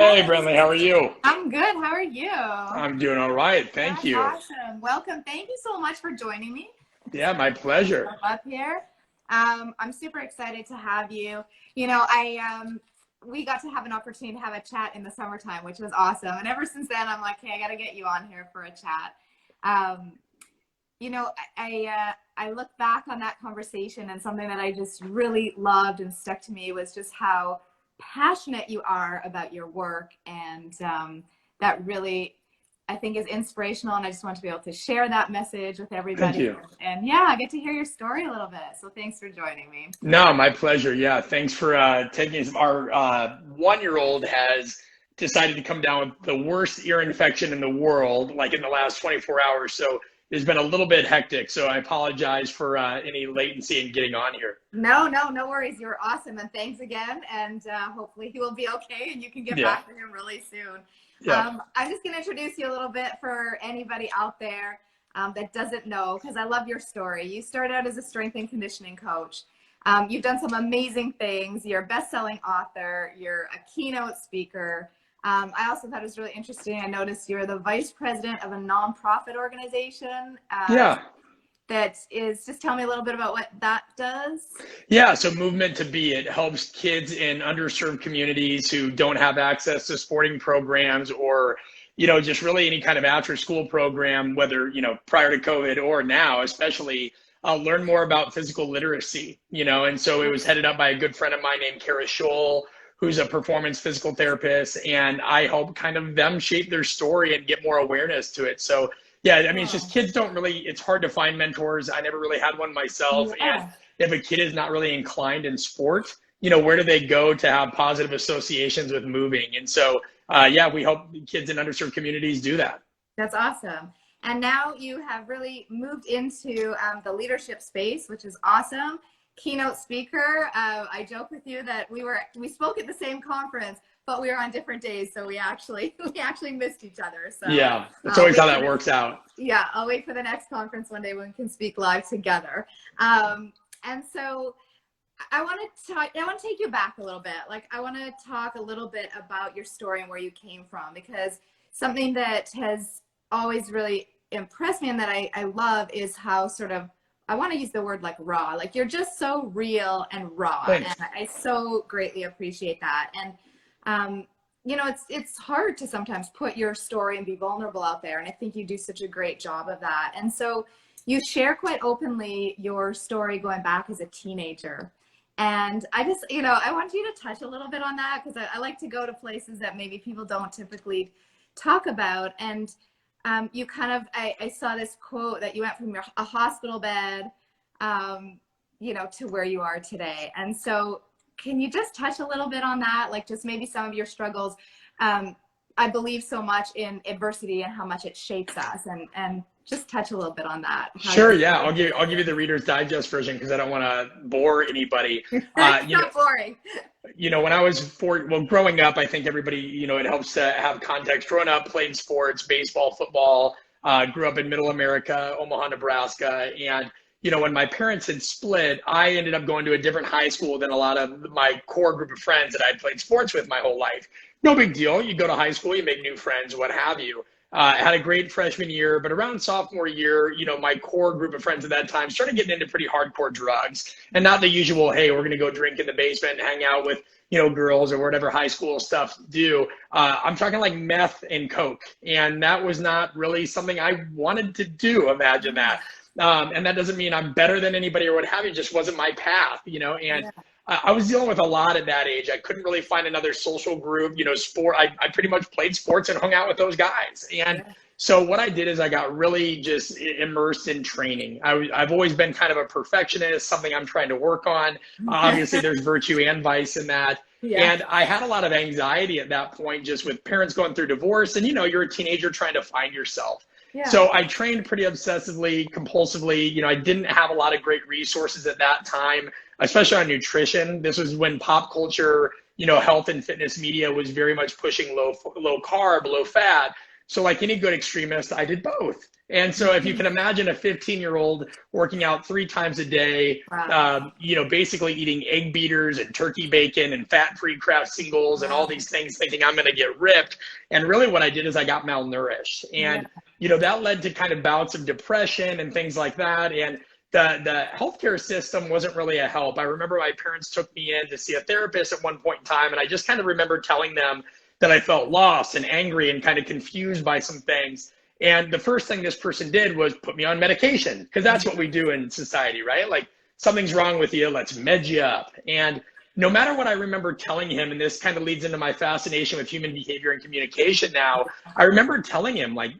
Hey, Hi, Brenley, how are you? I'm good. How are you? I'm doing all right. Thank That's you. awesome. Welcome. Thank you so much for joining me. Just Yeah, gonna my bring pleasure. myself up here. I'm super excited to have you. We got to have an opportunity to have a chat in the summertime, which was awesome. And ever since then, I'm like, hey, I got to get you on here for a chat. Um, I look back on that conversation, and something that I just really loved and stuck to me was just how passionate you are about your work, and that really, I think, is inspirational. And I just want to be able to share that message with Thank everybody. you. And yeah, I get to hear your story a little bit. So thanks for joining me. No, my pleasure. Yeah, thanks for taking our 1-year-old has decided to come down with the worst ear infection in the world, like in the last 24 hours. So it's been a little bit hectic. So I apologize for any latency in getting on here. No worries. You're awesome. And thanks again. And hopefully he will be okay and you can get Yeah. back to him really soon. Yeah. I'm just going to introduce you a little bit for anybody out there that doesn't know, because I love your story. You started out as a strength and conditioning coach. You've done some amazing things. You're a best-selling author. You're a keynote speaker. I also thought it was really interesting. I noticed you're the vice president of a nonprofit organization. Yeah. That is, just tell me a little bit about what that does. Yeah, so Movement to Be, it helps kids in underserved communities who don't have access to sporting programs or, just really any kind of after school program, whether, prior to COVID or now, especially learn more about physical literacy, and so it was headed up by a good friend of mine named Kara Scholl, who's a performance physical therapist, and I help kind of them shape their story and get more awareness to it. So yeah, I mean, it's just kids don't really, it's hard to find mentors. I never really had one myself. And Yeah. if a kid is not really inclined in sport, where do they go to have positive associations with moving? And so, yeah, we help kids in underserved communities do that. That's awesome. And now you have really moved into the leadership space, which is awesome. Keynote speaker. I joke with you that we spoke at the same conference, but we were on different days, so we actually missed each other. So Yeah, that's always how that works out. yeah, I'll wait for the next conference one day when we can speak live together. And so I want to take you back a little bit. Like, I want to talk a little bit about your story and where you came from, because something that has always really impressed me and that I love is how sort of, I want to use the word like raw, like you're just so real and raw. Thanks. And I so greatly appreciate that. And, it's hard to sometimes put your story and be vulnerable out there. And I think you do such a great job of that. And so you share quite openly your story going back as a teenager. And I just, I want you to touch a little bit on that, because I like to go to places that maybe people don't typically talk about. And you kind of, I saw this quote that you went from a hospital bed, to where you are today. And so can you just touch a little bit on that? Like, just maybe some of your struggles. I believe so much in adversity and how much it shapes us, and just touch a little bit on that. Sure, yeah. I'll give you the Reader's Digest version because I don't want to bore anybody. It's not boring. When I was growing up, I think everybody, it helps to have context. Growing up, played sports, baseball, football, grew up in middle America, Omaha, Nebraska. And, when my parents had split, I ended up going to a different high school than a lot of my core group of friends that I'd played sports with my whole life. No big deal. You go to high school, you make new friends, what have you. I had a great freshman year, but around sophomore year, my core group of friends at that time started getting into pretty hardcore drugs, and not the usual, hey, we're going to go drink in the basement and hang out with, girls or whatever high school stuff do. I'm talking like meth and coke. And that was not really something I wanted to do. Imagine that. And that doesn't mean I'm better than anybody or what have you. It just wasn't my path, and yeah. I was dealing with a lot at that age. I couldn't really find another social group, sport. I pretty much played sports and hung out with those guys. And so what I did is I got really just immersed in training. I've always been kind of a perfectionist, something I'm trying to work on. Obviously, there's virtue and vice in that. Yeah. And I had a lot of anxiety at that point, just with parents going through divorce. And, you're a teenager trying to find yourself. Yeah. So I trained pretty obsessively, compulsively. I didn't have a lot of great resources at that time, especially on nutrition. This was when pop culture, health and fitness media was very much pushing low carb, low fat. So like any good extremist, I did both. And so if you can imagine a 15-year-old working out 3 times a day, Wow. basically eating egg beaters and turkey bacon and fat-free Kraft singles and all Wow. these things, thinking I'm going to get ripped. And really what I did is I got malnourished. Yeah. And, that led to kind of bouts of depression and things like that. And the healthcare system wasn't really a help. I remember my parents took me in to see a therapist at one point in time, and I just kind of remember telling them that I felt lost and angry and kind of confused by some things. And the first thing this person did was put me on medication, because that's what we do in society, right? Like, something's wrong with you, let's med you up. And no matter what I remember telling him, and this kind of leads into my fascination with human behavior and communication now, I remember telling him, like,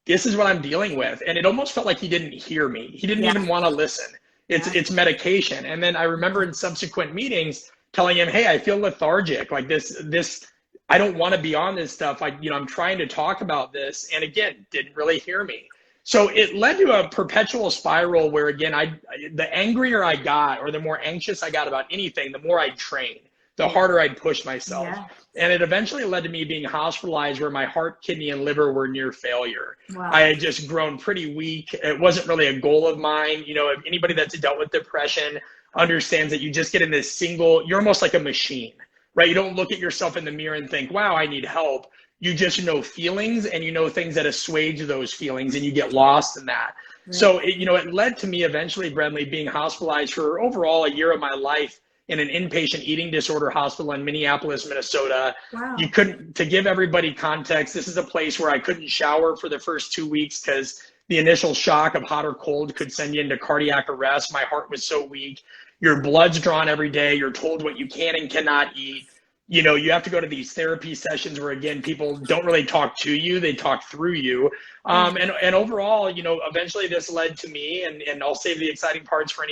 this is what I'm dealing with. And it almost felt like he didn't hear me. He didn't even want to listen. It's medication. And then I remember in subsequent meetings telling him, hey, I feel lethargic. Like this, I don't want to be on this stuff. I'm trying to talk about this. And again, didn't really hear me. So it led to a perpetual spiral where, again, the angrier I got, or the more anxious I got about anything, the more I'd train, the harder I'd push myself. Yeah. And it eventually led to me being hospitalized, where my heart, kidney, and liver were near failure. Wow. I had just grown pretty weak. It wasn't really a goal of mine. Anybody that's dealt with depression understands that you just get in this you're almost like a machine, right? You don't look at yourself in the mirror and think, wow, I need help. You just know feelings, and things that assuage those feelings, and you get lost in that. Right. So it led to me eventually, Brenley, being hospitalized for overall a year of my life in an inpatient eating disorder hospital in Minneapolis, Minnesota. Wow. To give everybody context, this is a place where I couldn't shower for the first 2 weeks because the initial shock of hot or cold could send you into cardiac arrest. My heart was so weak. Your blood's drawn every day. You're told what you can and cannot eat. You have to go to these therapy sessions where, again, people don't really talk to you, they talk through you. And overall, eventually this led to me, and I'll save the exciting parts for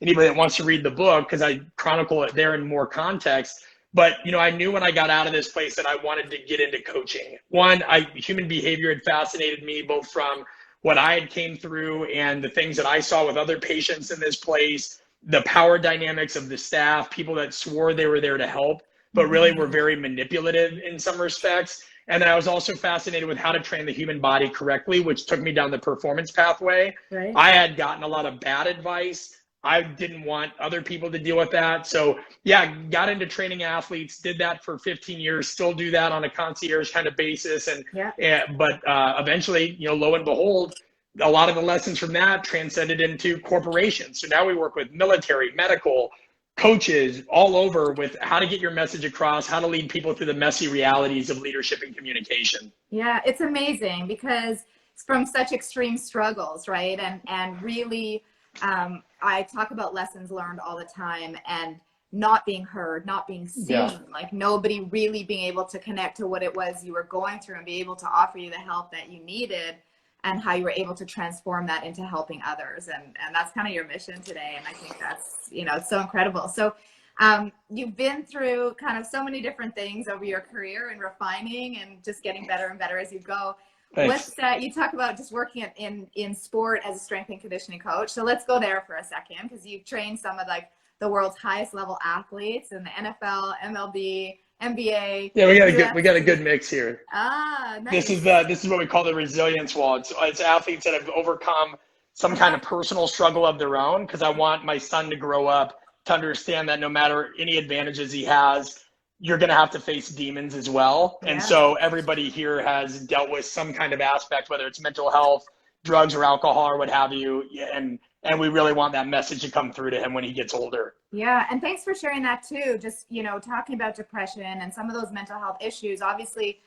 anybody that wants to read the book, because I chronicle it there in more context. But, I knew when I got out of this place that I wanted to get into coaching. One, human behavior had fascinated me, both from what I had came through and the things that I saw with other patients in this place, the power dynamics of the staff, people that swore they were there to help, but really were very manipulative in some respects. And then I was also fascinated with how to train the human body correctly, which took me down the performance pathway. Right. I had gotten a lot of bad advice. I didn't want other people to deal with that. So yeah, got into training athletes, did that for 15 years, still do that on a concierge kind of basis. But eventually, lo and behold, a lot of the lessons from that transcended into corporations. So now we work with military, medical, coaches all over with how to get your message across, how to lead people through the messy realities of leadership and communication. Yeah, it's amazing, because it's from such extreme struggles, right? And really, I talk about lessons learned all the time, and not being heard, not being seen, like nobody really being able to connect to what it was you were going through and be able to offer you the help that you needed, and how you were able to transform that into helping others. And that's kind of your mission today. And I think that's, it's so incredible. So you've been through kind of so many different things over your career, and refining and just getting better and better as you go. Thanks. You talk about just working in sport as a strength and conditioning coach. So let's go there for a second, because you've trained some of the world's highest level athletes in the NFL, MLB, NBA. Yeah, we got a good mix here. Nice. This is what we call the resilience wall. It's athletes that have overcome some kind of personal struggle of their own, because I want my son to grow up to understand that no matter any advantages he has, you're going to have to face demons as well. And so everybody here has dealt with some kind of aspect, whether it's mental health, drugs, or alcohol, or what have you. And we really want that message to come through to him when he gets older. Yeah. And thanks for sharing that too. Just, talking about depression and some of those mental health issues. Obviously,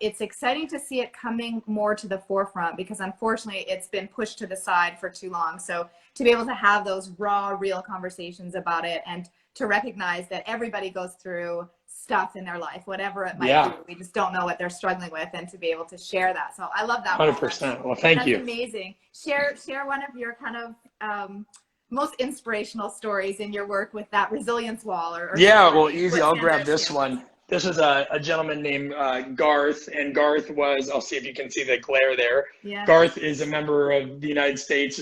it's exciting to see it coming more to the forefront, because unfortunately it's been pushed to the side for too long. So to be able to have those raw, real conversations about it, and to recognize that everybody goes through stuff in their life, whatever it might be. We just don't know what they're struggling with, and to be able to share that. So I love that. 100%. Well, thank you. That's amazing. Share one of your kind of most inspirational stories in your work with that resilience wall. Well, easy. I'll grab this one. This was a gentleman named Garth, and Garth was, I'll see if you can see the glare there. Yeah. Garth is a member of the United States.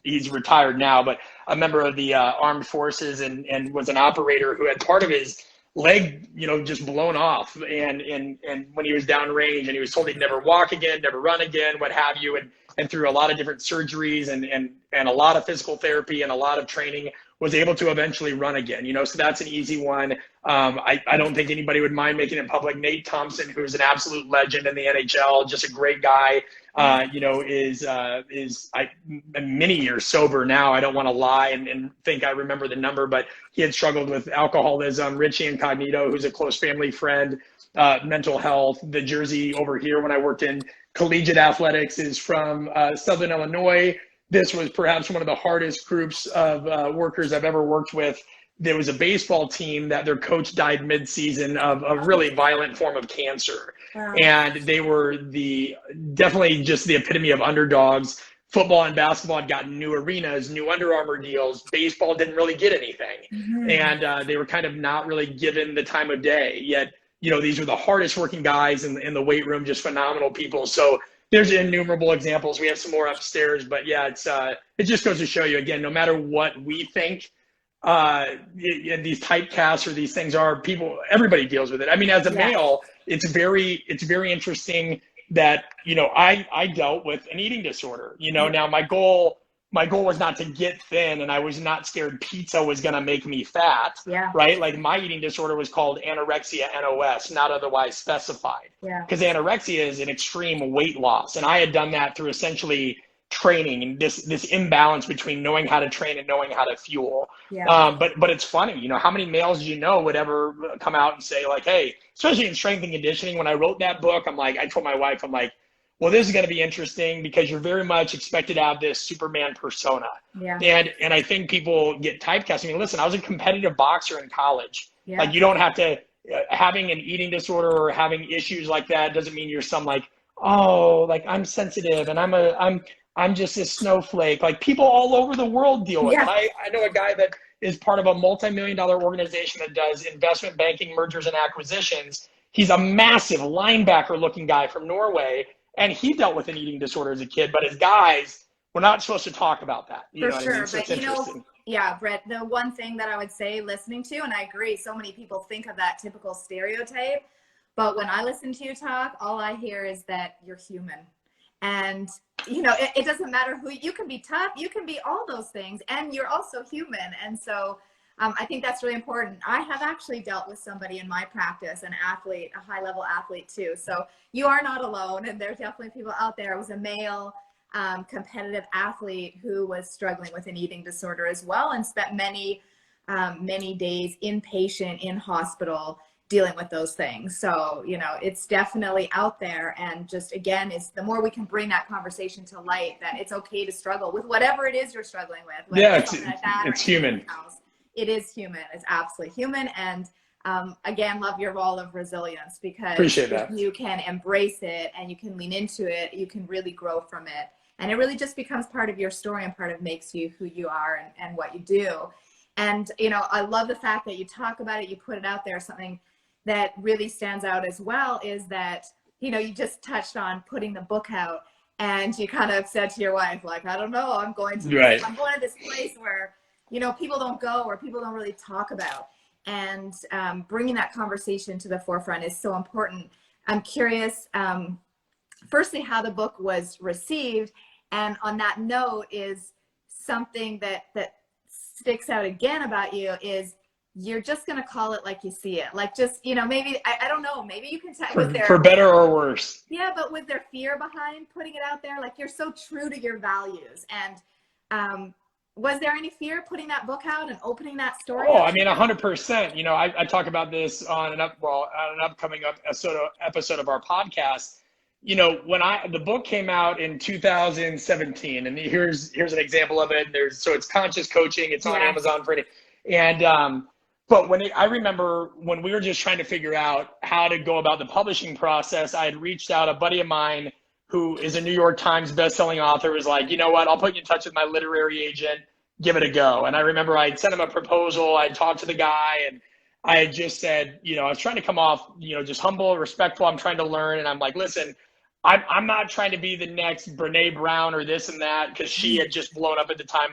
He's retired now, but a member of the armed forces, and was an operator who had part of his leg, just blown off. And when he was downrange and he was told he'd never walk again, never run again, what have you. And through a lot of different surgeries and a lot of physical therapy and a lot of training, was able to eventually run again, so that's an easy one. I don't think anybody would mind making it public. Nate Thompson, who's an absolute legend in the NHL, just a great guy, is many years sober now. I don't want to lie and think I remember the number, but he had struggled with alcoholism. Richie Incognito, who's a close family friend, mental health. The jersey over here when I worked in collegiate athletics is from Southern Illinois. This was perhaps one of the hardest groups of workers I've ever worked with. There was a baseball team that their coach died mid-season of a really violent form of cancer. Wow. And they were definitely just the epitome of underdogs. Football and basketball had gotten new arenas, new Under Armour deals. Baseball didn't really get anything. Mm-hmm. And they were kind of not really given the time of day. Yet, these were the hardest working guys in the weight room, just phenomenal people. So there's innumerable examples. We have some more upstairs, but yeah, it just goes to show you, again, no matter what we think these typecasts or these things are, everybody deals with it. I mean, as a male, it's very interesting that, I dealt with an eating disorder, now my goal was not to get thin, and I was not scared pizza was going to make me fat, right? Like my eating disorder was called anorexia NOS, not otherwise specified, because anorexia is an extreme weight loss. And I had done that through essentially training and this imbalance between knowing how to train and knowing how to fuel. But it's funny, how many males would ever come out and say like, hey, especially in strength and conditioning, when I wrote that book, I told my wife, well, this is going to be interesting because you're very much expected to have this Superman persona. And I think people get typecast. I mean, listen, I was a competitive boxer in college. Like, you don't have to, having an eating disorder or having issues like that doesn't mean you're some I'm sensitive and I'm just a snowflake. Like, people all over the world deal with it. I know a guy that is part of a multi-million-dollar organization that does investment banking, mergers and acquisitions. He's a massive linebacker-looking guy from Norway. And he dealt with an eating disorder as a kid, but as guys, we're not supposed to talk about that. For sure, but Brett, the one thing that I would say listening to, and I agree, so many people think of that typical stereotype, but when I listen to you talk, all I hear is that you're human. And, it doesn't matter who, you can be tough, you can be all those things, and you're also human. And so I think that's really important. I have actually dealt with somebody in my practice, an athlete, a high-level athlete too. So you are not alone, and there's definitely people out there. It was a male competitive athlete who was struggling with an eating disorder as well, and spent many days inpatient in hospital dealing with those things. So, it's definitely out there. And just, again, is the more we can bring that conversation to light, that it's okay to struggle with whatever it is you're struggling with. It's human. It is human. It's absolutely human. And again, love your role of resilience, because if you can embrace it and you can lean into it, you can really grow from it. And it really just becomes part of your story and part of makes you who you are and what you do. And, I love the fact that you talk about it, you put it out there. Something that really stands out as well is that, you just touched on putting the book out, and you kind of said to your wife, like, I don't know, I'm going to this place where, people don't go, or people don't really talk about. And bringing that conversation to the forefront is so important. I'm curious, firstly, how the book was received. And on that note, is something that sticks out again about you is you're just going to call it like you see it. Like, just, maybe, I don't know, maybe you can tell for better or worse. Yeah, but with their fear behind putting it out there, like, you're so true to your values. And was there any fear putting that book out and opening that story? Oh, I mean, 100%. I talk about this on an upcoming episode of our podcast. When the book came out in 2017, and here's an example of it. So it's Conscious Coaching. It's on Amazon for any. And but I remember when we were just trying to figure out how to go about the publishing process, I had reached out. A buddy of mine who is a New York Times bestselling author was like, you know what, I'll put you in touch with my literary agent, give it a go. And I remember I had sent him a proposal. I talked to the guy, and I had just said, I was trying to come off, just humble, respectful. I'm trying to learn. And I'm like, listen, I'm not trying to be the next Brene Brown or this and that, because she had just blown up at the time.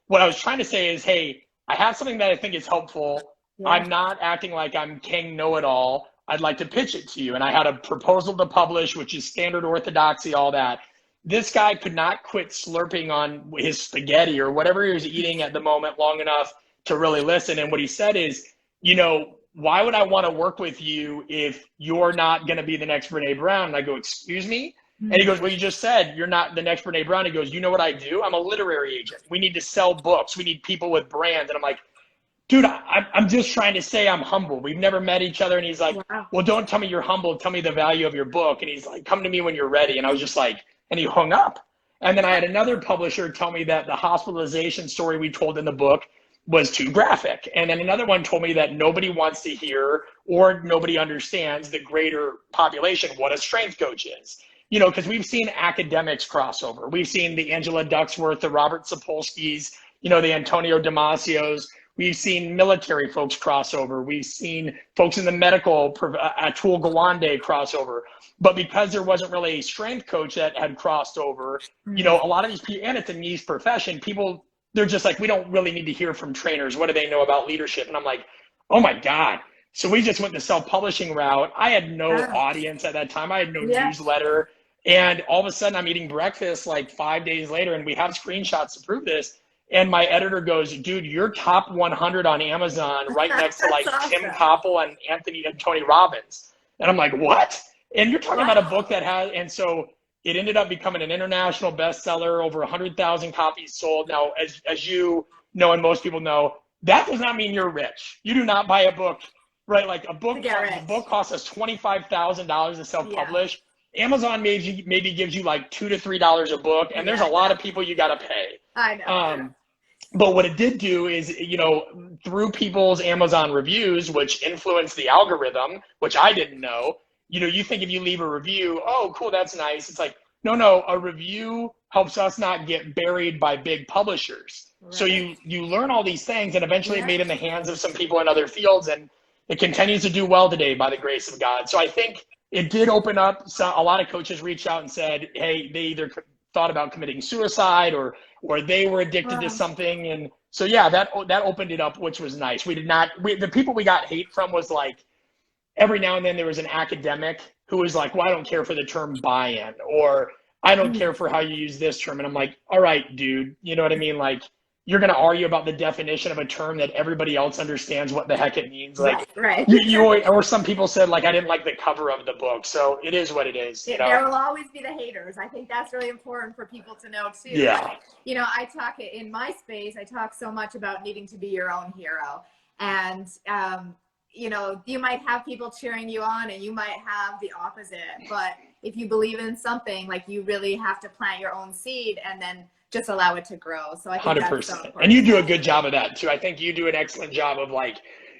What I was trying to say is, hey, I have something that I think is helpful. I'm not acting like I'm king know-it-all. I'd like to pitch it to you. And I had a proposal to publish, which is standard orthodoxy, all that. This guy could not quit slurping on his spaghetti or whatever he was eating at the moment long enough to really listen. And what he said is, why would I want to work with you if you're not going to be the next Brene Brown? And I go, excuse me? And he goes, well, you just said you're not the next Brene Brown. He goes, you know what I do? I'm a literary agent. We need to sell books. We need people with brands. And I'm like, dude, I'm just trying to say I'm humble. We've never met each other. And he's like, well, don't tell me you're humble. Tell me the value of your book. And he's like, come to me when you're ready. And I was just like, and he hung up. And then I had another publisher tell me that the hospitalization story we told in the book was too graphic. And then another one told me that nobody wants to hear or nobody understands the greater population what a strength coach is. Because we've seen academics crossover. We've seen the Angela Ducksworth, the Robert Sapolskys, the Antonio Damasios. We've seen military folks crossover. We've seen folks in the medical, Atul Gawande crossover. But because there wasn't really a strength coach that had crossed over, a lot of these people, and it's a niche profession, people, they're just like, we don't really need to hear from trainers. What do they know about leadership? And I'm like, oh my God. So we just went the self-publishing route. I had no audience at that time. I had no newsletter. And all of a sudden I'm eating breakfast like 5 days later, and we have screenshots to prove this. And my editor goes, dude, you're top 100 on Amazon right next to like Tim Koppel and Tony Robbins. And I'm like, what? And you're talking about a book that has, and so it ended up becoming an international bestseller, over 100,000 copies sold. Now, as you know, and most people know, that does not mean you're rich. You do not buy a book, right? Like the book costs us $25,000 to self-publish. Amazon maybe gives you like $2 to $3 a book, and there's a lot of people you got to pay. I know. But what it did do is, through people's Amazon reviews, which influenced the algorithm, which I didn't know, you think if you leave a review, oh, cool, that's nice. It's like, no, a review helps us not get buried by big publishers. Right. So you learn all these things, and eventually it made in the hands of some people in other fields, and it continues to do well today by the grace of God. So I think it did open up. So a lot of coaches reached out and said, hey, they either thought about committing suicide or they were addicted to something. And so, that opened it up, which was nice. The people we got hate from was like, every now and then there was an academic who was like, well, I don't care for the term buy-in, or I don't care for how you use this term. And I'm like, all right, dude, you know what I mean? Like, you're going to argue about the definition of a term that everybody else understands what the heck it means. Like, right. Or some people said, like, I didn't like the cover of the book. So it is what it is. There will always be the haters. I think that's really important for people to know too. Yeah. I talk in my space, I talk so much about needing to be your own hero. And, you might have people cheering you on and you might have the opposite. But if you believe in something, like, you really have to plant your own seed and then just allow it to grow. So I think 100%. That's so important. And you do a good job of that too. I think you do an excellent job of, like,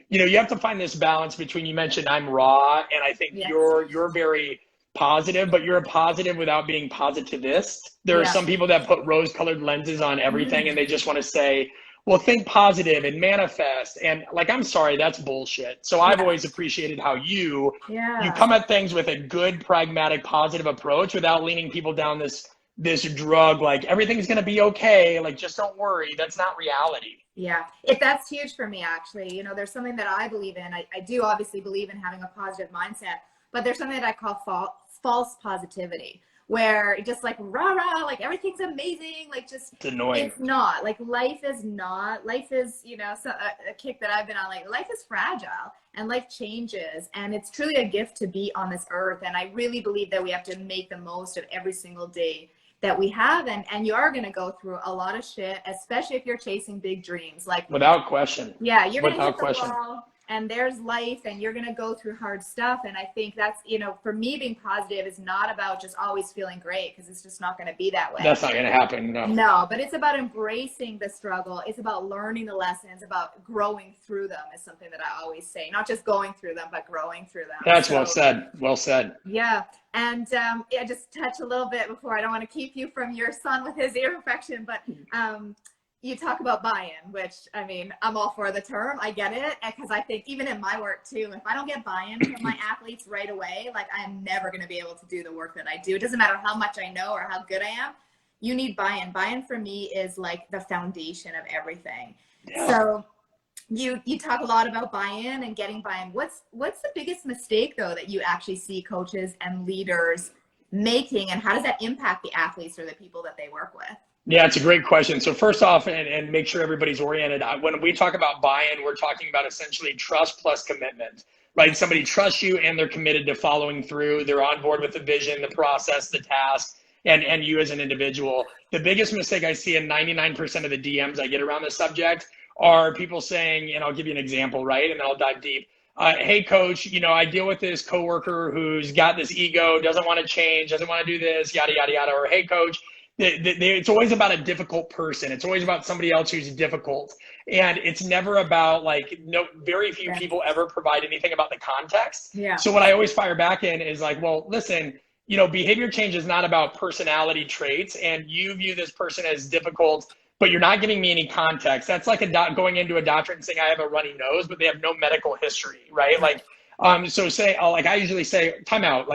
you have to find this balance between, you mentioned I'm raw, and I think you're very positive, but you're a positive without being positivist. There are some people that put rose-colored lenses on everything, and they just want to say, well, think positive and manifest. And like, I'm sorry, that's bullshit. So I've always appreciated how you come at things with a good, pragmatic, positive approach without leaning people down this drug, like, everything's going to be okay. Like, just don't worry. That's not reality. Yeah. That's huge for me, actually. There's something that I believe in. I do obviously believe in having a positive mindset, but there's something that I call false positivity, where just like rah rah, like everything's amazing, like just it's annoying. It's not. Like, life is not. Life is, a kick that I've been on. Like, life is fragile and life changes, and it's truly a gift to be on this earth. And I really believe that we have to make the most of every single day that we have, and you are going to go through a lot of shit, especially if you're chasing big dreams. Like, without question. Yeah, you're going to hit the wall, and there's life, and you're going to go through hard stuff. And I think that's, for me, being positive is not about just always feeling great, because it's just not going to be that way. That's not going to happen. No, but it's about embracing the struggle. It's about learning the lessons, about growing through them is something that I always say. Not just going through them, but growing through them. That's well said. Well said. Yeah. And just touch a little bit before, I don't want to keep you from your son with his ear infection, but you talk about buy-in, which, I mean, I'm all for the term. I get it, because I think even in my work too, if I don't get buy-in from my athletes right away, like, I am never going to be able to do the work that I do. It doesn't matter how much I know or how good I am. You need buy-in. Buy-in for me is like the foundation of everything. Yeah. So you talk a lot about buy-in and getting buy-in. What's the biggest mistake though that you actually see coaches and leaders making, and how does that impact the athletes or the people that they work with? Yeah, it's a great question. So first off, and make sure everybody's oriented. When we talk about buy-in, we're talking about essentially trust plus commitment, right? Somebody trusts you and they're committed to following through. They're on board with the vision, the process, the task, and you as an individual. The biggest mistake I see in 99% of the DMs I get around this subject are people saying, and I'll give you an example, right? And then I'll dive deep. Hey, coach, I deal with this coworker who's got this ego, doesn't want to change, doesn't want to do this, yada, yada, yada. Or, hey, coach, it's always about a difficult person. It's always about somebody else who's difficult. And it's never about very few people ever provide anything about the context. Yeah. So what I always fire back in is like, well, listen, behavior change is not about personality traits, and you view this person as difficult, but you're not giving me any context. That's like going into a doctor and saying I have a runny nose, but they have no medical history, right? So I usually say, time out.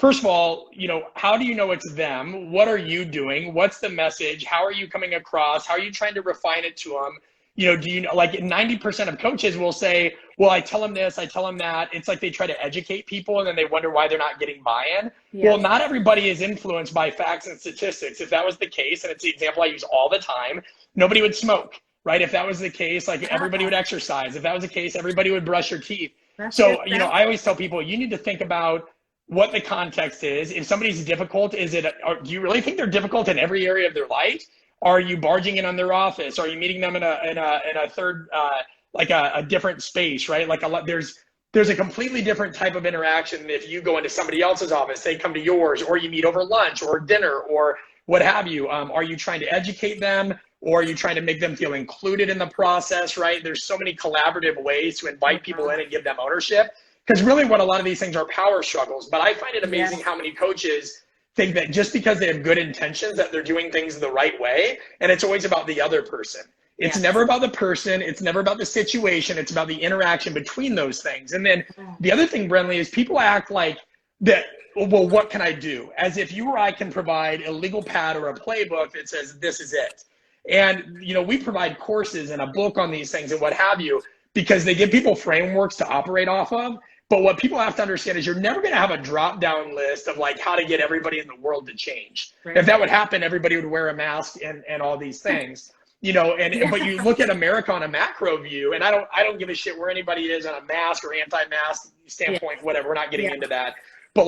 First of all, how do you know it's them? What are you doing? What's the message? How are you coming across? How are you trying to refine it to them? Do you know, 90% of coaches will say, well, I tell them this, I tell them that. It's like they try to educate people and then they wonder why they're not getting buy-in. Yeah. Well, not everybody is influenced by facts and statistics. If that was the case, and it's the example I use all the time, nobody would smoke, right? If that was the case, everybody would exercise. If that was the case, everybody would brush their teeth. I always tell people, you need to think about what the context is. If somebody's difficult, do you really think they're difficult in every area of their life? Are you barging in on their office? Are you meeting them in a third, a different space, right? There's a completely different type of interaction if you go into somebody else's office, they come to yours, or you meet over lunch or dinner or what have you. Are you trying to educate them, or are you trying to make them feel included in the process, right? There's so many collaborative ways to invite people in and give them ownership, because really what a lot of these things are power struggles. But I find it amazing how many coaches think that just because they have good intentions that they're doing things the right way, and it's always about the other person. It's never about the person. It's never about the situation. It's about the interaction between those things. And then the other thing, Brenley, is people act like that, well, what can I do? As if you or I can provide a legal pad or a playbook that says, this is it. And, we provide courses and a book on these things and what have you, because they give people frameworks to operate off of. But what people have to understand is you're never going to have a drop-down list of how to get everybody in the world to change. Right. If that would happen, everybody would wear a mask and all these things, but you look at America on a macro view, and I don't give a shit where anybody is on a mask or anti-mask standpoint, whatever. We're not getting into that. But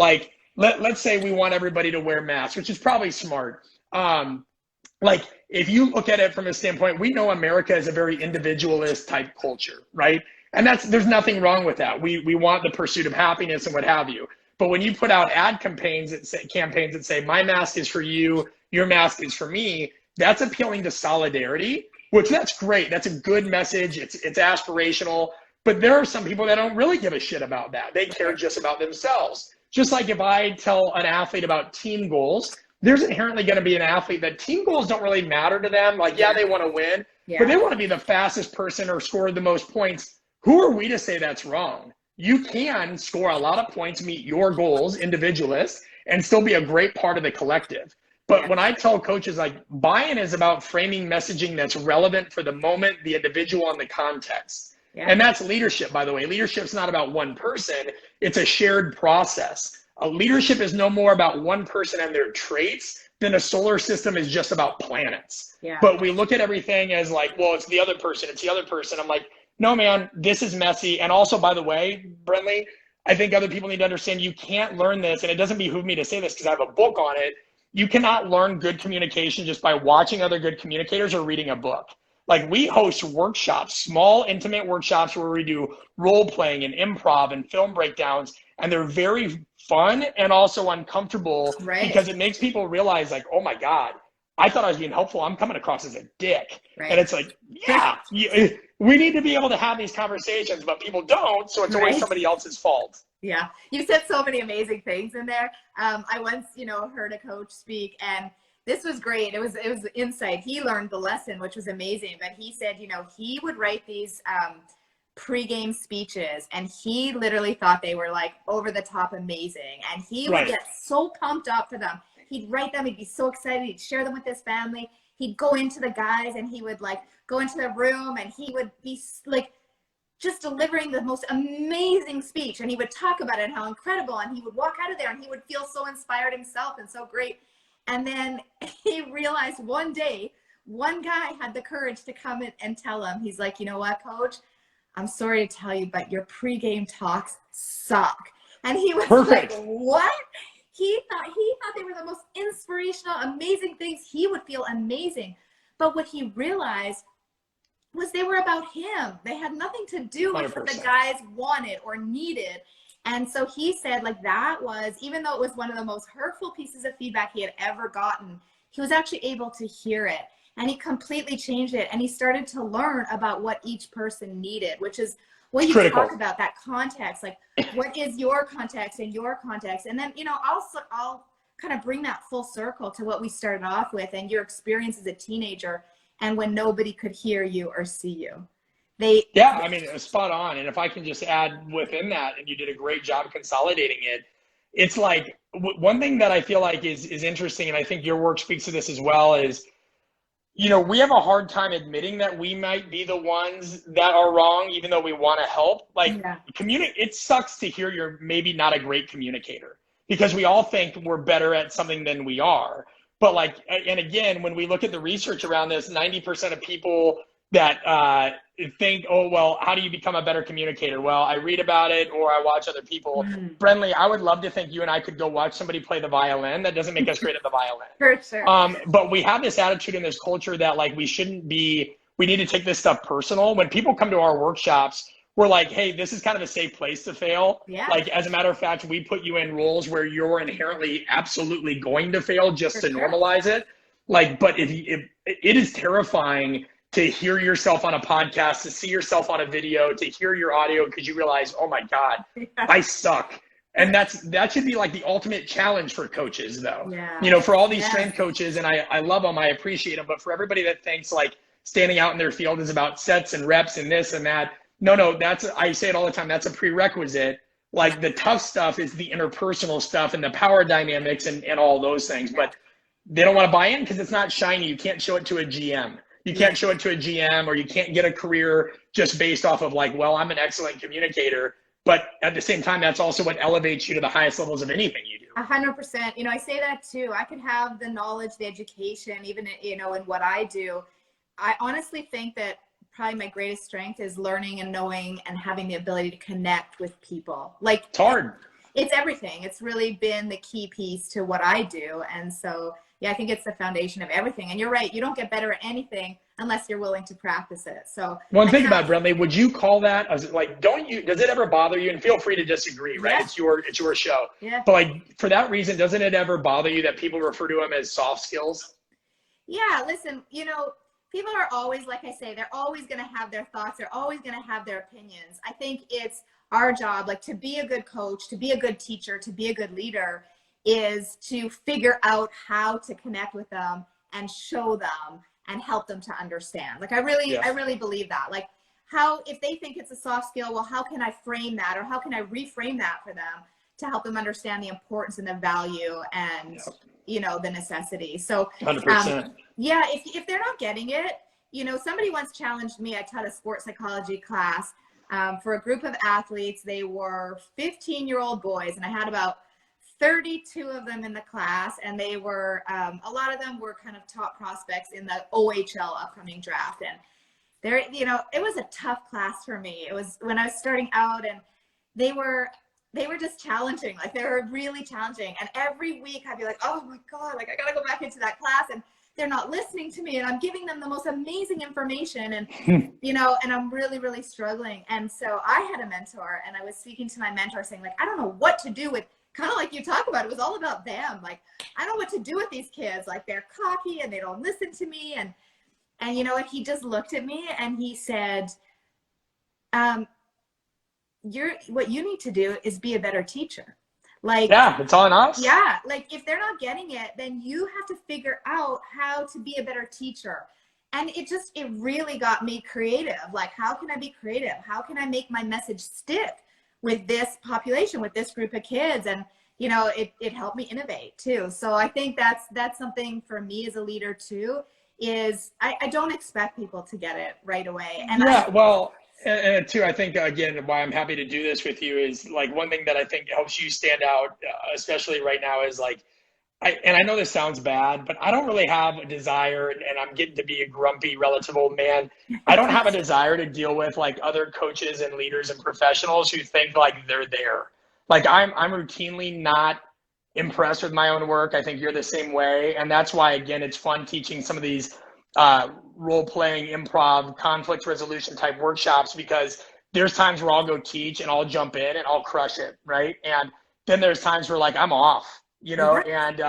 let's say we want everybody to wear masks, which is probably smart. If you look at it from a standpoint, we know America is a very individualist type culture, right? And there's nothing wrong with that. We want the pursuit of happiness and what have you. But when you put out ad campaigns that say, my mask is for you, your mask is for me, that's appealing to solidarity, which that's great. That's a good message. It's aspirational. But there are some people that don't really give a shit about that. They care just about themselves. Just like if I tell an athlete about team goals, there's inherently going to be an athlete that team goals don't really matter to them. They want to win, but they want to be the fastest person or score the most points. Who are we to say that's wrong? You can score a lot of points, meet your goals, individualist, and still be a great part of the collective. But when I tell coaches, buy-in is about framing messaging that's relevant for the moment, the individual, and the context. Yeah. And that's leadership, by the way. Leadership's not about one person. It's a shared process. Leadership is no more about one person and their traits than a solar system is just about planets. Yeah. But we look at everything as it's the other person. It's the other person. I'm like, no, man, this is messy. And also, by the way, Brenley, I think other people need to understand you can't learn this. And it doesn't behoove me to say this because I have a book on it. You cannot learn good communication just by watching other good communicators or reading a book. We host workshops, small, intimate workshops where we do role playing and improv and film breakdowns. And they're very fun and also uncomfortable because it makes people realize oh my God, I thought I was being helpful. I'm coming across as a dick. Right. And it's we need to be able to have these conversations, but people don't. So it's always somebody else's fault. Yeah. You said so many amazing things in there. I once, heard a coach speak, and this was great. It was insight. He learned the lesson, which was amazing. But he said, he would write these pre-game speeches, and he literally thought they were over the top amazing. And he would get so pumped up for them. he'd write them. He'd be so excited. He'd share them with his family. He'd go into the guys and he would like go into the room and he would be like just delivering the most amazing speech. And he would talk about it and how incredible. And he would walk out of there and he would feel so inspired himself and so great. And then he realized one day, one guy had the courage to come in and tell him, he's like, you know what, coach, I'm sorry to tell you, but your pregame talks suck. And he was Perfect. like, what? He thought they were the most inspirational, amazing things. He would feel amazing. But what he realized was they were about him. They had nothing to do with 100%. what the guys wanted or needed. And so he said, like, that was, even though it was one of the most hurtful pieces of feedback he had ever gotten, he was actually able to hear it. And he completely changed it. And he started to learn about what each person needed, which is what you Critical. talk about, that context. Like, what is your context and your context? And then, you know, I'll kind of bring that full circle to what we started off with and your experience as a teenager and when nobody could hear you or see you. Yeah, I mean, spot on. And if I can just add within that, and you did a great job consolidating it, it's like one thing that I feel like is interesting, and I think your work speaks to this as well, is, you know, we have a hard time admitting that we might be the ones that are wrong, even though we want to help. Like, it sucks to hear you're maybe not a great communicator, because we all think we're better at something than we are. But like, and again, when we look at the research around this, 90% of people that think, oh, well, how do you become a better communicator? Well, I read about it or I watch other people. Brenley, I would love to think you and I could go watch somebody play the violin. That doesn't make us great at the violin. For sure. But we have this attitude in this culture that like we need to take this stuff personal. When people come to our workshops, we're like, hey, this is kind of a safe place to fail. Yeah. Like, as a matter of fact, we put you in roles where you're inherently absolutely going to fail just to normalize it. Like, but it is terrifying to hear yourself on a podcast, to see yourself on a video, to hear your audio, because you realize, oh my God, I suck. And that should be like the ultimate challenge for coaches, though. Yeah. You know, for all these strength coaches, and I love them, I appreciate them, but for everybody that thinks like standing out in their field is about sets and reps and this and that, no, I say it all the time, that's a prerequisite. Like, the tough stuff is the interpersonal stuff and the power dynamics and all those things, but they don't want to buy in because it's not shiny. You can't show it to a GM. You can't show it to a GM, or you can't get a career just based off of like, well, I'm an excellent communicator. But at the same time, that's also what elevates you to the highest levels of anything you do. 100%. You know, I say that too. I could have the knowledge, the education, even, you know, in what I do. I honestly think that probably my greatest strength is learning and knowing and having the ability to connect with people. Like, it's hard. It's everything. It's really been the key piece to what I do. And so, yeah, I think it's the foundation of everything. And you're right. You don't get better at anything unless you're willing to practice it. So one thing about Brenley, would you call that as like, does it ever bother you? And feel free to disagree, right? Yeah. It's your show. Yeah. But like, for that reason, doesn't it ever bother you that people refer to them as soft skills? Yeah, listen, you know, people are always, like I say, they're always going to have their thoughts. They're always going to have their opinions. I think it's our job, like, to be a good coach, to be a good teacher, to be a good leader, is to figure out how to connect with them and show them and help them to understand. Like, I really believe that. Like, how, if they think it's a soft skill, well, how can I frame that, or how can I reframe that for them to help them understand the importance and the value and, you know, the necessity. So 100%. Yeah, if they're not getting it, you know, somebody once challenged me. I taught a sports psychology class for a group of athletes. They were 15-year-old boys, and I had about 32 of them in the class, and they were, a lot of them were kind of top prospects in the OHL upcoming draft. And there, you know, it was a tough class for me. It was when I was starting out, and they were just challenging. Like, they were really challenging. And every week I'd be like, oh my God, like, I got to go back into that class, and they're not listening to me, and I'm giving them the most amazing information, and, you know, and I'm really, really struggling. And so I had a mentor, and I was speaking to my mentor saying, like, I don't know what to do with, kind of like you talk about, it was all about them. Like, I don't know what to do with these kids. Like, they're cocky and they don't listen to me. And you know what, he just looked at me and he said, what you need to do is be a better teacher. Like, yeah, it's on us. Yeah. Like, if they're not getting it, then you have to figure out how to be a better teacher. And it really got me creative. Like, how can I be creative? How can I make my message stick with this population, with this group of kids? And, it helped me innovate too. So I think that's something for me as a leader too, is I don't expect people to get it right away. And and too, I think, again, why I'm happy to do this with you is like one thing that I think helps you stand out, especially right now, is like, and I know this sounds bad, but I don't really have a desire, and I'm getting to be a grumpy relative old man. I don't have a desire to deal with like other coaches and leaders and professionals who think like they're there. Like I'm routinely not impressed with my own work. I think you're the same way. And that's why, again, it's fun teaching some of these role-playing, improv, conflict resolution type workshops, because there's times where I'll go teach and I'll jump in and I'll crush it, right? And then there's times where like I'm off, and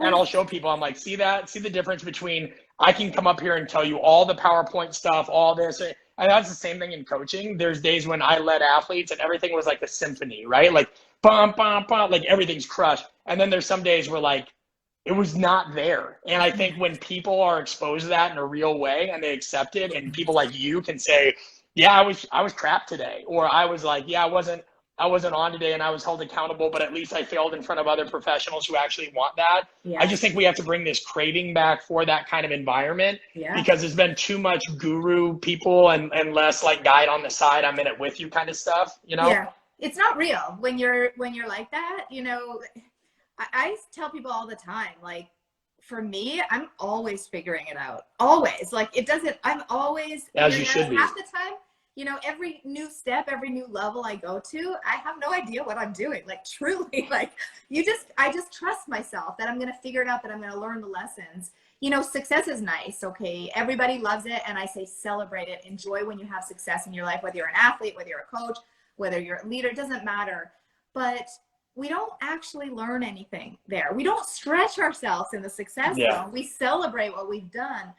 I'll show people, I'm like, see the difference between I can come up here and tell you all the PowerPoint stuff, all this. And that's the same thing in coaching. There's days when I led athletes and everything was like a symphony, right? Like, bum, bum, bum, like everything's crushed. And then there's some days where like, it was not there. And I think when people are exposed to that in a real way and they accept it, and people like you can say, yeah, I was crap today. Or I was like, yeah, I wasn't on today and I was held accountable, but at least I failed in front of other professionals who actually want that. Yeah. I just think we have to bring this craving back for that kind of environment, because there's been too much guru people and less like guide on the side, I'm in it with you kind of stuff, Yeah, it's not real when you're like that, I tell people all the time, like, for me, I'm always figuring it out. Always. Like, I'm always, as you should be. Half the time, every new step, every new level I go to, I have no idea what I'm doing. Like, truly, like, I just trust myself that I'm going to figure it out, that I'm going to learn the lessons. Success is nice. Okay. Everybody loves it. And I say, celebrate it. Enjoy when you have success in your life, whether you're an athlete, whether you're a coach, whether you're a leader, it doesn't matter. But we don't actually learn anything there. We don't stretch ourselves in the success zone. We celebrate what we've done.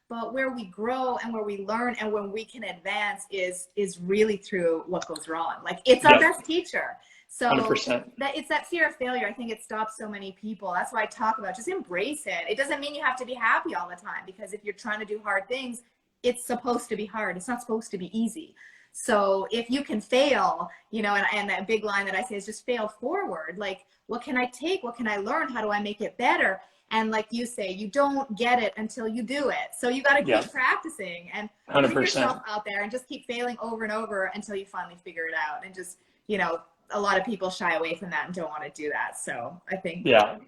But where we grow and where we learn and when we can advance is really through what goes wrong. Like, it's our best teacher. So 100%. It's that fear of failure. I think it stops so many people. That's why I talk about just embrace it. It doesn't mean you have to be happy all the time, because if you're trying to do hard things, it's supposed to be hard. It's not supposed to be easy. So if you can fail, and that big line that I say is just fail forward. Like, what can I take? What can I learn? How do I make it better? And like you say, you don't get it until you do it. So you got to keep practicing and put yourself out there and just keep failing over and over until you finally figure it out. And just, a lot of people shy away from that and don't want to do that. So I think, awesome.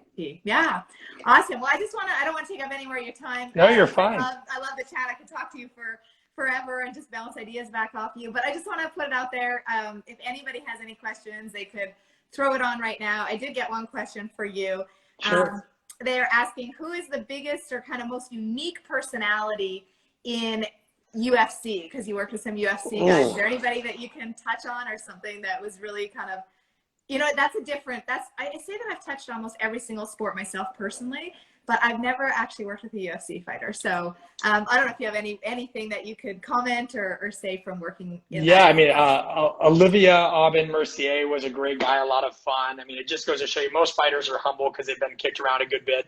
Well, I don't want to take up any more of your time. No, you're fine. I love the chat. I could talk to you for forever and just bounce ideas back off you. But I just want to put it out there. If anybody has any questions, they could throw it on right now. I did get one question for you. Sure. They're asking, who is the biggest or kind of most unique personality in UFC? Because you worked with some UFC guys. Is there anybody that you can touch on, or something that was really kind of, I say that I've touched almost every single sport myself personally, but I've never actually worked with a UFC fighter. So I don't know if you have anything that you could comment or say from working in that. Olivia Aubin-Mercier was a great guy, a lot of fun. I mean, it just goes to show you most fighters are humble because they've been kicked around a good bit.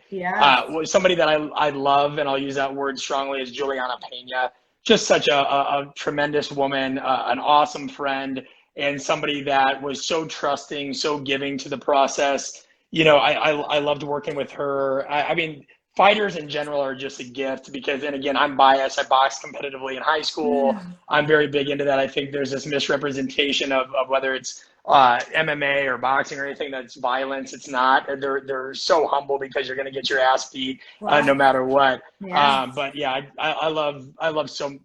Somebody that I love, and I'll use that word strongly, is Juliana Pena. Just such a tremendous woman, an awesome friend, and somebody that was so trusting, so giving to the process. I loved working with her. I mean, fighters in general are just a gift, because, and again, I'm biased. I boxed competitively in high school. I'm very big into that. I think there's this misrepresentation of whether it's MMA or boxing or anything that's violence. It's not. They're so humble because you're going to get your ass beat no matter what. But yeah, I love so.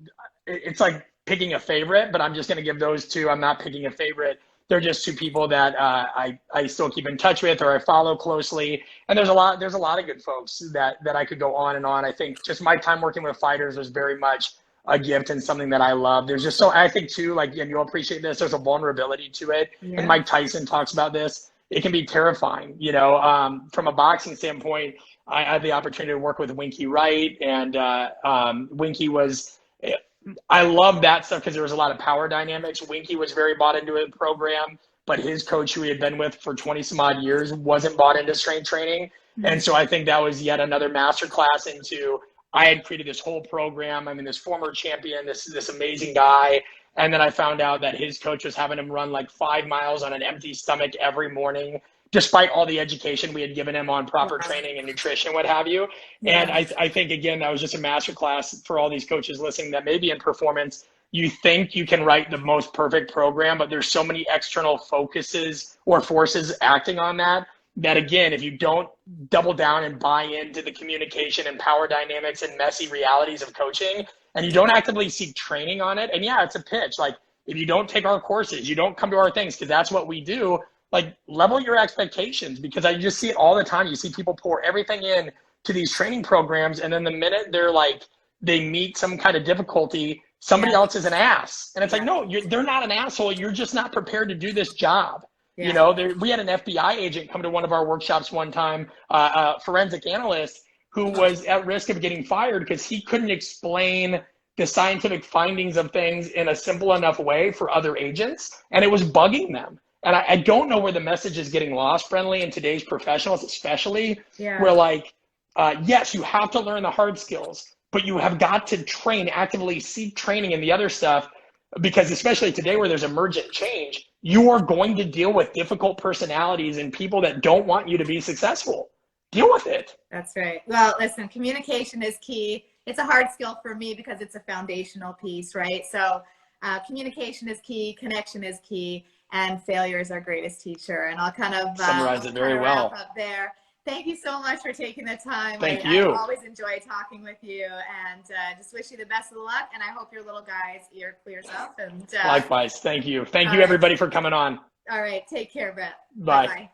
It's like picking a favorite, but I'm just going to give those two. I'm not picking a favorite. They're just two people that I still keep in touch with, or I follow closely. And there's a lot of good folks that I could go on and on. I think just my time working with fighters was very much a gift and something that I love. There's just I think too, like, and you'll appreciate this, there's a vulnerability to it. And Mike Tyson talks about this. It can be terrifying, from a boxing standpoint. I had the opportunity to work with Winky Wright, and Winky was, I love that stuff because there was a lot of power dynamics. Winky was very bought into a program, but his coach, who he had been with for 20 some odd years, wasn't bought into strength training. And so I think that was yet another masterclass into, I had created this whole program. I mean, this former champion, this amazing guy. And then I found out that his coach was having him run like 5 miles on an empty stomach every morning despite all the education we had given him on proper training and nutrition, what have you. And I think, again, that was just a masterclass for all these coaches listening that maybe in performance, you think you can write the most perfect program, but there's so many external focuses or forces acting on that, that again, if you don't double down and buy into the communication and power dynamics and messy realities of coaching, and you don't actively seek training on it, and yeah, it's a pitch. Like, if you don't take our courses, you don't come to our things, because that's what we do, like, level your expectations, because I just see it all the time. You see people pour everything in to these training programs, and then the minute they're like, they meet some kind of difficulty, somebody else is an ass. And it's like, no, they're not an asshole. You're just not prepared to do this job. You know, we had an FBI agent come to one of our workshops one time, a forensic analyst, who was at risk of getting fired because he couldn't explain the scientific findings of things in a simple enough way for other agents, and it was bugging them. And I don't know where the message is getting lost, Brenley, in today's professionals, especially, where like, yes, you have to learn the hard skills, but you have got to train, actively seek training in the other stuff, because especially today where there's emergent change, you are going to deal with difficult personalities and people that don't want you to be successful. Deal with it. That's right. Well, listen, communication is key. It's a hard skill for me because it's a foundational piece, right? So communication is key, connection is key, and failure is our greatest teacher. And I'll kind of summarize it very well up there. Thank you so much for taking the time. Thank you. I always enjoy talking with you, and just wish you the best of luck. And I hope your little guy's ear clears up. And likewise, thank you. Thank you, everybody, for coming on. All right, take care, Brett. Bye. Bye-bye.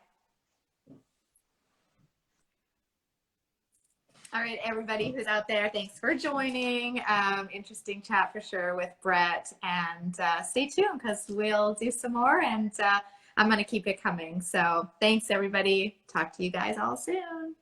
All right, everybody who's out there, thanks for joining. Interesting chat for sure with Brett, and stay tuned because we'll do some more, and I'm going to keep it coming. So thanks, everybody. Talk to you guys all soon.